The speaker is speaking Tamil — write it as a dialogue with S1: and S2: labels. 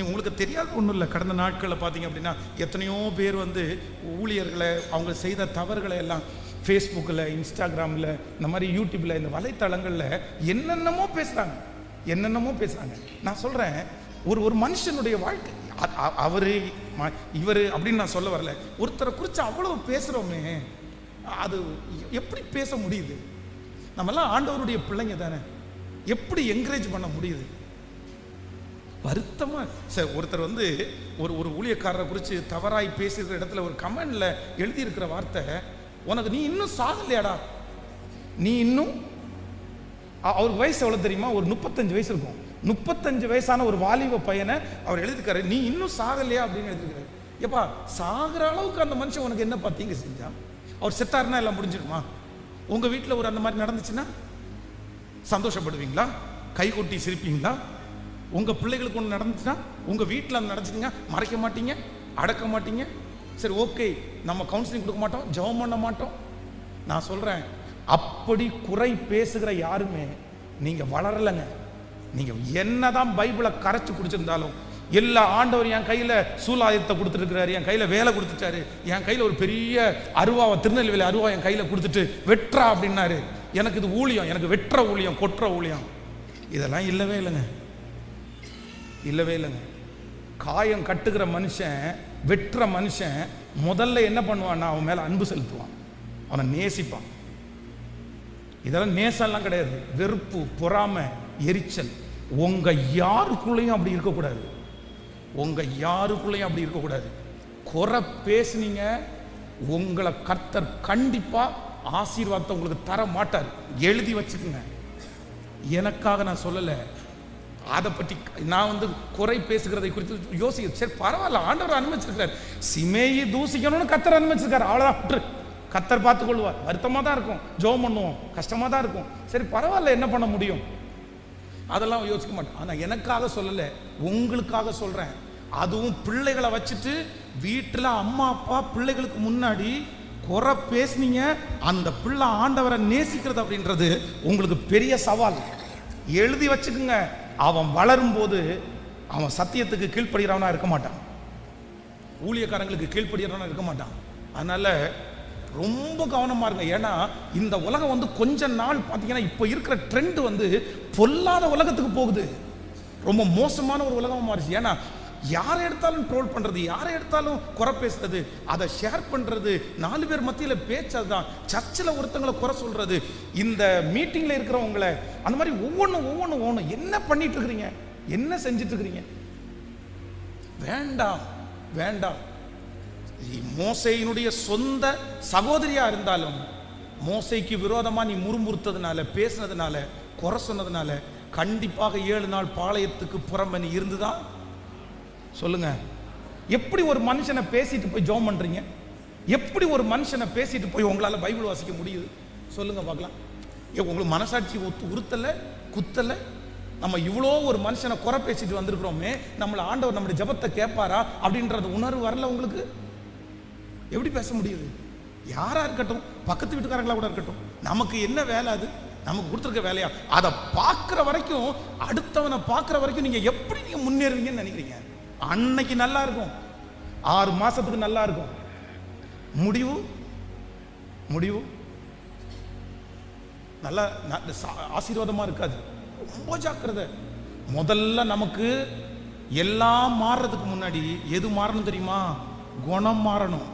S1: உங்களுக்கு தெரியாத ஒன்றும் இல்லை. கடந்த நாட்களில் பார்த்தீங்க அப்படின்னா எத்தனையோ பேர் வந்து ஊழியர்களை அவங்க செய்த தவறுகளை எல்லாம் ஃபேஸ்புக்கில், இன்ஸ்டாகிராமில், இந்த மாதிரி யூடியூப்பில், இந்த வலைத்தளங்களில் என்னென்னமோ பேசுகிறாங்க. நான் சொல்கிறேன், ஒரு மனுஷனுடைய வாழ்க்கை அவர் இவர் அப்படின்னு நான் சொல்ல வரல. ஒருத்தரை குறித்து அவ்வளோ பேசுகிறோமே, அது எப்படி பேச முடியுது? நம்மெல்லாம் ஆண்டவருடைய பிள்ளைங்க தானே, எப்படி என்கரேஜ் பண்ண முடியுது? வருத்தமாக சார், ஒருத்தர் வந்து ஒரு ஊழியக்காரரை குறித்து தவறாய் பேசுகிற இடத்துல ஒரு கமெண்டில் எழுதியிருக்கிற வார்த்தை, உனக்கு நீ இன்னும் சாகலையாடா, நீ இன்னும், அவருக்கு வயசு எவ்வளோ தெரியுமா? ஒரு 35 வயசு இருக்கும். 35 வயசான ஒரு வாலிப பையனை அவர் எழுதியிருக்காரு, நீ இன்னும் சாகலையா அப்படின்னு எழுதியிருக்காரு. எப்பா, சாகிற அளவுக்கு அந்த மனுஷன் உனக்கு என்ன பார்த்தீங்க செஞ்சா? அவர் செத்தாருன்னா எல்லாம் முடிஞ்சிடுமா? உங்கள் வீட்டில் ஒரு அந்த மாதிரி நடந்துச்சுன்னா சந்தோஷப்படுவீங்களா? கை கொட்டி சிரிப்பீங்களா? உங்கள் பிள்ளைகளுக்கு ஒன்று நடந்துச்சுன்னா, உங்கள் வீட்டில் அந்த நடந்துச்சுங்க, மறைக்க மாட்டீங்க, அடக்க மாட்டீங்க. சரி, ஓகே, நம்ம கவுன்சிலிங் கொடுக்க மாட்டோம், ஜெபம் பண்ண மாட்டோம். நான் சொல்கிறேன், அப்படி குறை பேசுகிற யாருமே நீங்கள் வளரலைங்க. நீங்கள் என்னதான் பைபிளை கரைச்சி குடிச்சிருந்தாலும், எல்லா ஆண்டவர் என் கையில் சூலாயுதத்தை கொடுத்துருக்கிறாரு, என் கையில் வேலை கொடுத்துட்டாரு, என் கையில் ஒரு பெரிய அருவாவை, திருநெல்வேலி அருவா என் கையில் கொடுத்துட்டு வெட்டுறா அப்படின்னாரு, எனக்கு இது ஊழியம், எனக்கு வெட்டுற ஊழியம், கொட்டுற ஊழியம், இதெல்லாம் இல்லவே இல்லைங்க. காயம் கட்டுகிற மனுஷன், வெட்டுற மனுஷன் முதல்ல என்ன பண்ணுவான்னா, அவன் மேலே அன்பு செலுத்துவான், அவனை நேசிப்பான். இதெல்லாம் நேசம்லாம் கிடையாது, வெறுப்பு, பொறாமை, எரிச்சல். உங்க யாருக்குள்ளேயும் அப்படி இருக்கக்கூடாது. குறை பேசுனீங்க, உங்களை கர்த்தர் கண்டிப்பா ஆசீர்வாதத்தை உங்களுக்கு தர மாட்டார். எழுதி வச்சுக்குங்க. எனக்காக நான் சொல்லலை, அதை பற்றி நான் வந்து குறை பேசுகிறதை குறித்து யோசிக்க. சரி, பரவாயில்ல, ஆண்டவர் அனுமதிச்சிருக்காரு. சிமேயை தூசிக்கணும்னு கர்த்தர் அனுமதிச்சிருக்காரு, அவ்வளோதான். கர்த்தர் பார்த்துக்கொள்வார். வருத்தமாக தான் இருக்கும், ஜெபம் பண்ணுவோம், கஷ்டமாக தான் இருக்கும். சரி, பரவாயில்ல, என்ன பண்ண முடியும்? அதெல்லாம் யோசிக்க மாட்டேன். ஆனால் எனக்காக சொல்லலை, உங்களுக்காக சொல்கிறேன். அதுவும் பிள்ளைகளை வச்சுட்டு வீட்டில் அம்மா அப்பா பிள்ளைகளுக்கு முன்னாடி குறை பேசுனீங்க, அந்த பிள்ளை ஆண்டவரை நேசிக்கிறது அப்படின்றது உங்களுக்கு பெரிய சவால். எழுதி வச்சுக்குங்க. அவன் வளரும்போது அவன் சத்தியத்துக்கு கீழ்ப்படுகிறவனா இருக்க மாட்டான், ஊழியக்காரங்களுக்கு கீழ்ப்படுகிறவனா இருக்க மாட்டான். அதனால ரொம்ப கவனமா இருங்க. ஏன்னா இந்த உலகம் வந்து கொஞ்ச நாள் பார்த்தீங்கன்னா, இப்போ இருக்கிற ட்ரெண்ட் வந்து பொல்லாத உலகத்துக்கு போகுது. ரொம்ப மோசமான ஒரு உலகமாக மாறிச்சு. ஏன்னா யாரை எடுத்தாலும் ட்ரோல் பண்ணுறது, யாரை எடுத்தாலும் குறை பேசுறது, அதை ஷேர் பண்ணுறது, 4 பேர் மத்தியில் பேச்சது தான். சர்ச்சில் ஒருத்தங்களை குறை சொல்கிறது, இந்த மீட்டிங்கில் இருக்கிறவங்களை, அந்த மாதிரி ஒவ்வொன்றும் என்ன பண்ணிட்டு இருக்கிறீங்க, என்ன செஞ்சிட்டு இருக்கிறீங்க? வேண்டாம். மோசேயினுடைய சொந்த சகோதரியா இருந்தாலும் மோசேக்கு விரோதமா நீ முறுமுறுத்ததுனால, பேசினதுனால, குறை சொன்னதுனால கண்டிப்பாக 7 நாள் பாளையத்துக்கு புறம்பே நீ இருந்துதான். சொல்லுங்க, எப்படி ஒரு மனுஷனை பேசிட்டு போய் ஜெபம் பண்றீங்க? எப்படி ஒரு மனுஷனை பேசிட்டு போய் உங்களால பைபிள் வாசிக்க முடியுது? சொல்லுங்க பார்க்கலாம். உங்களுக்கு மனசாட்சி உறுத்தல, குத்தல? நம்ம இவ்வளோ ஒரு மனுஷனை குறை பேசிட்டு வந்திருக்கிறோமே, நம்மளை ஆண்டவர் நம்முடைய ஜெபத்தை கேட்பாரா அப்படின்றது உணர்வு வரல உங்களுக்கு? எப்படி பேச முடியுது? யாரா இருக்கட்டும், பக்கத்து வீட்டுக்காரங்களா கூட இருக்கட்டும், நமக்கு என்ன வேலை? அது நமக்கு கொடுத்துருக்க வேலையா? அதை பார்க்குற வரைக்கும், அடுத்தவனை பார்க்குற வரைக்கும் நீங்க எப்படி நீங்க முன்னேறுவீங்கன்னு நினைக்கிறீங்க? அன்னைக்கு நல்லா இருக்கும், 6 மாசத்துக்கு நல்லா இருக்கும், முடிவு நல்லா ஆசீர்வாதமா இருக்காது. ரொம்ப ஜாக்கிரதை. முதல்ல நமக்கு எல்லாம் மாறுறதுக்கு முன்னாடி எது மாறணும் தெரியுமா? குணம் மாறணும்.